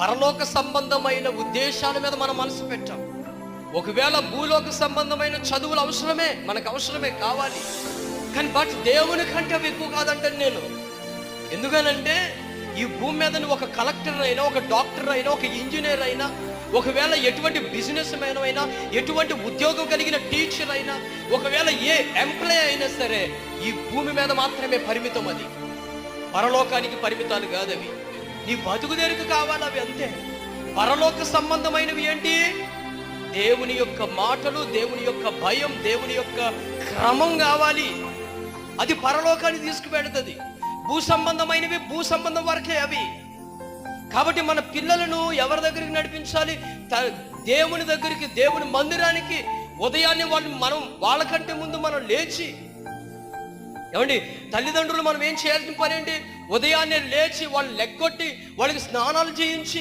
పరలోక సంబంధమైన ఉద్దేశాల మీద మనం మనసు పెట్టాం. ఒకవేళ భూలోక సంబంధమైన చదువులు అవసరమే, మనకు అవసరమే, కావాలి. కానీ బట్ దేవుని కంటే అవి ఎక్కువ కాదంటాను నేను. ఎందుకనంటే ఈ భూమి మీద నువ్వు ఒక కలెక్టర్ అయినా, ఒక డాక్టర్ అయినా, ఒక ఇంజనీర్ అయినా, ఒకవేళ ఎటువంటి బిజినెస్ మ్యాన్ అయినా, ఎటువంటి ఉద్యోగం కలిగిన టీచర్ అయినా, ఒకవేళ ఏ ఎంప్లాయ్ అయినా సరే ఈ భూమి మీద మాత్రమే పరిమితం. అది పరలోకానికి పరిమితాలు కాదు. అవి నీ బతుకుదేరికి కావాలి, అవి అంతే. పరలోక సంబంధమైనవి ఏంటి? దేవుని యొక్క మాటలు, దేవుని యొక్క భయం, దేవుని యొక్క క్రమం కావాలి. అది పరలోకాన్ని తీసుకువెళుతుంది. భూ సంబంధమైనవి భూ సంబంధం వరకే అవి. కాబట్టి మన పిల్లలను ఎవరి దగ్గరికి నడిపించాలి? దేవుని దగ్గరికి, దేవుని మందిరానికి. ఉదయాన్నే మనం వాళ్ళకంటే ముందు మనం లేచి, ఏమండి తల్లిదండ్రులు మనం ఏం చేయాల్సిన పని ఏంటి? ఉదయాన్నే లేచి వాళ్ళని లెక్కొట్టి వాళ్ళకి స్నానాలు చేయించి